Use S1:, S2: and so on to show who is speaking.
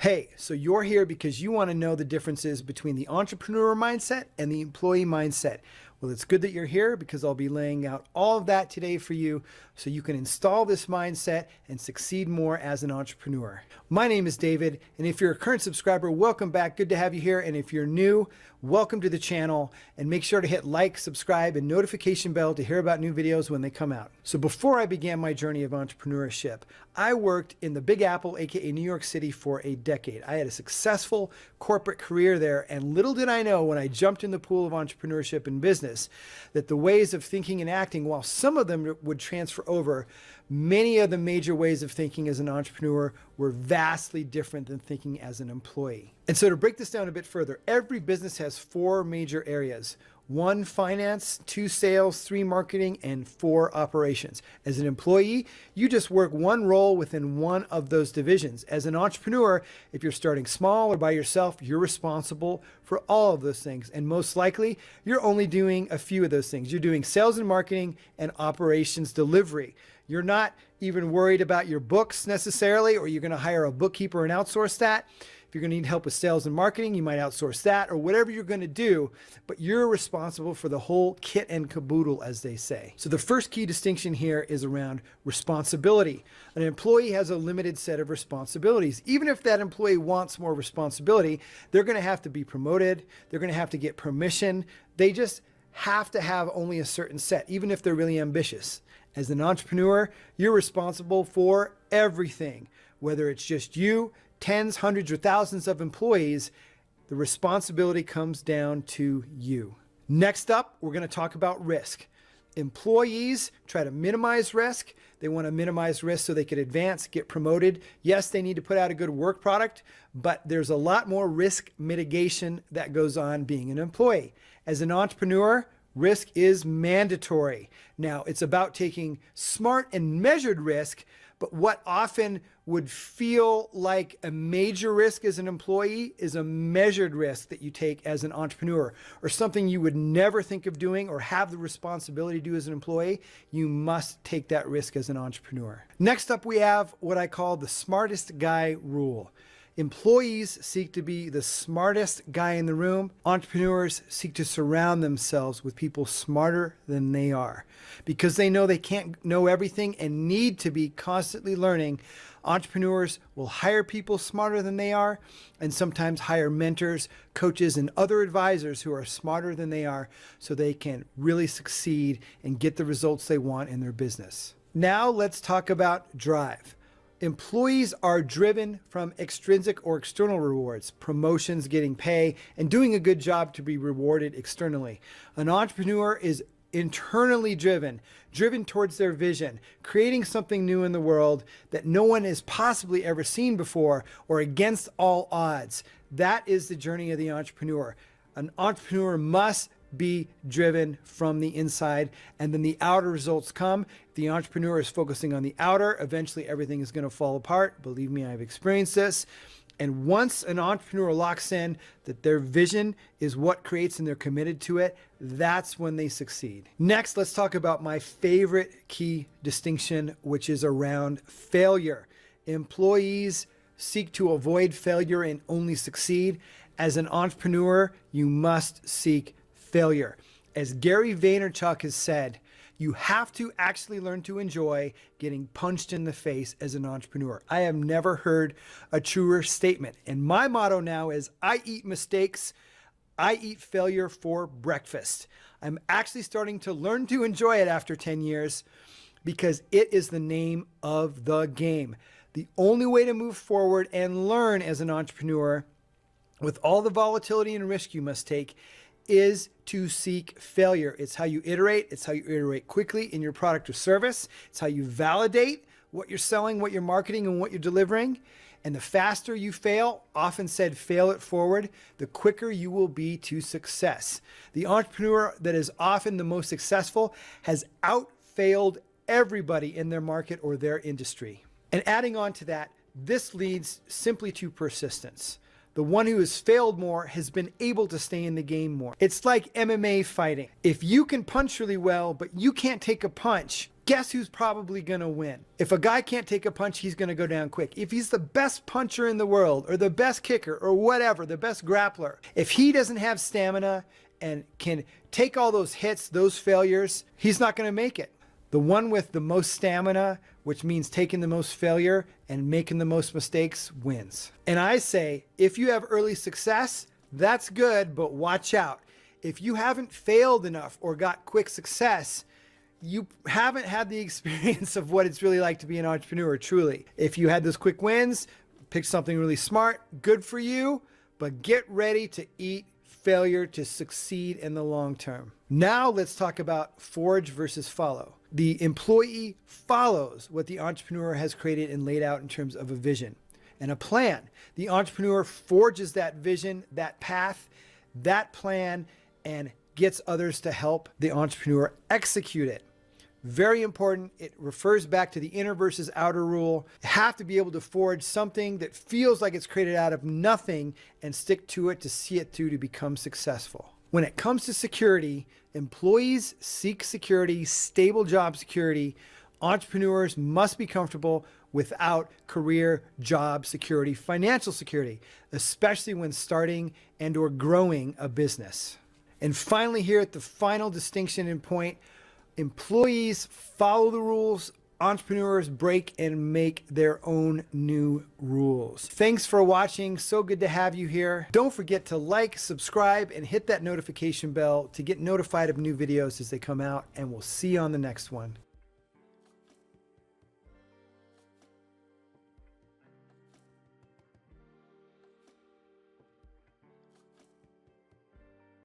S1: Hey, so you're here because you want to know the differences between the entrepreneur mindset and the employee mindset. Well, it's good that you're here because I'll be laying out all of that today for you so you can install this mindset and succeed more as an entrepreneur. My name is David, and if you're a current subscriber, welcome back. Good to have you here. And if you're new, welcome to the channel, and make sure to hit like, subscribe, and notification bell to hear about new videos when they come out. So before I began my journey of entrepreneurship, I worked in the Big Apple, aka New York City, for a decade. I had a successful corporate career there, and little did I know when I jumped in the pool of entrepreneurship and business that the ways of thinking and acting, while some of them would transfer over, many of the major ways of thinking as an entrepreneur were vastly different than thinking as an employee. And so to break this down a bit further, every business has four major areas. 1, finance, 2, sales, 3, marketing, and 4, operations. As an employee, you just work one role within one of those divisions. As an entrepreneur, if you're starting small or by yourself, you're responsible for all of those things. And most likely, you're only doing a few of those things. You're doing sales and marketing and operations delivery. You're not even worried about your books necessarily, or you're going to hire a bookkeeper and outsource that. If you're going to need help with sales and marketing, you might outsource that or whatever you're going to do, but you're responsible for the whole kit and caboodle, as they say. So the first key distinction here is around responsibility. An employee has a limited set of responsibilities. Even if that employee wants more responsibility, they're going to have to be promoted. They're going to have to get permission. They just have to have only a certain set, even if they're really ambitious. As an entrepreneur, you're responsible for everything, whether it's just you, tens, hundreds, or thousands of employees. The responsibility comes down to you. Next up, we're going to talk about risk. Employees try to minimize risk. They want to minimize risk so they can advance, get promoted. Yes, they need to put out a good work product, but there's a lot more risk mitigation that goes on being an employee. As an entrepreneur, risk is mandatory. Now, it's about taking smart and measured risk, but what often would feel like a major risk as an employee is a measured risk that you take as an entrepreneur, or something you would never think of doing or have the responsibility to do as an employee. You must take that risk as an entrepreneur. Next up, we have what I call the smartest guy rule. Employees seek to be the smartest guy in the room. Entrepreneurs seek to surround themselves with people smarter than they are. Because they know they can't know everything and need to be constantly learning, entrepreneurs will hire people smarter than they are, and sometimes hire mentors, coaches, and other advisors who are smarter than they are so they can really succeed and get the results they want in their business. Now let's talk about drive. Employees are driven from extrinsic or external rewards, promotions, getting pay, and doing a good job to be rewarded externally. An entrepreneur is internally driven towards their vision, creating something new in the world that no one has possibly ever seen before or against all odds. That is the journey of the entrepreneur. An entrepreneur must be driven from the inside, and then the outer results come. If the entrepreneur is focusing on the outer, eventually everything is going to fall apart. Believe me, I've experienced this. And once an entrepreneur locks in that their vision is what creates and they're committed to it, that's when they succeed. Next, let's talk about my favorite key distinction, which is around failure. Employees seek to avoid failure and only succeed. As an entrepreneur, you must seek failure. As Gary Vaynerchuk has said, you have to actually learn to enjoy getting punched in the face as an entrepreneur. I have never heard a truer statement. And my motto now is, I eat mistakes, I eat failure for breakfast. I'm actually starting to learn to enjoy it after 10 years because it is the name of the game. The only way to move forward and learn as an entrepreneur with all the volatility and risk you must take is to seek failure. It's how you iterate. It's how you iterate quickly in your product or service. It's how you validate what you're selling, what you're marketing, and what you're delivering. And the faster you fail, often said fail it forward, the quicker you will be to success. The entrepreneur that is often the most successful has out-failed everybody in their market or their industry. And adding on to that, this leads simply to persistence. The one who has failed more has been able to stay in the game more. It's like MMA fighting. If you can punch really well, but you can't take a punch, guess who's probably going to win? If a guy can't take a punch, he's going to go down quick. If he's the best puncher in the world, or the best kicker, or whatever, the best grappler, if he doesn't have stamina and can take all those hits, those failures, he's not going to make it. The one with the most stamina, which means taking the most failure and making the most mistakes, wins. And I say, if you have early success, that's good, but watch out. If you haven't failed enough or got quick success, you haven't had the experience of what it's really like to be an entrepreneur, truly. If you had those quick wins, pick something really smart, good for you, but get ready to eat failure to succeed in the long term. Now let's talk about forge versus follow. The employee follows what the entrepreneur has created and laid out in terms of a vision and a plan. The entrepreneur forges that vision, that path, that plan, and gets others to help the entrepreneur execute it. Very important. It refers back to the inner versus outer rule. You have to be able to forge something that feels like it's created out of nothing and stick to it to see it through to become successful. When it comes to security, employees seek security, stable job security. Entrepreneurs must be comfortable without career, job security, financial security, especially when starting and or growing a business. And finally, here at the final distinction and point, employees follow the rules, entrepreneurs break and make their own new rules. Thanks for watching. So good to have you here. Don't forget to like, subscribe, and hit that notification bell to get notified of new videos as they come out, and we'll see you on the next one.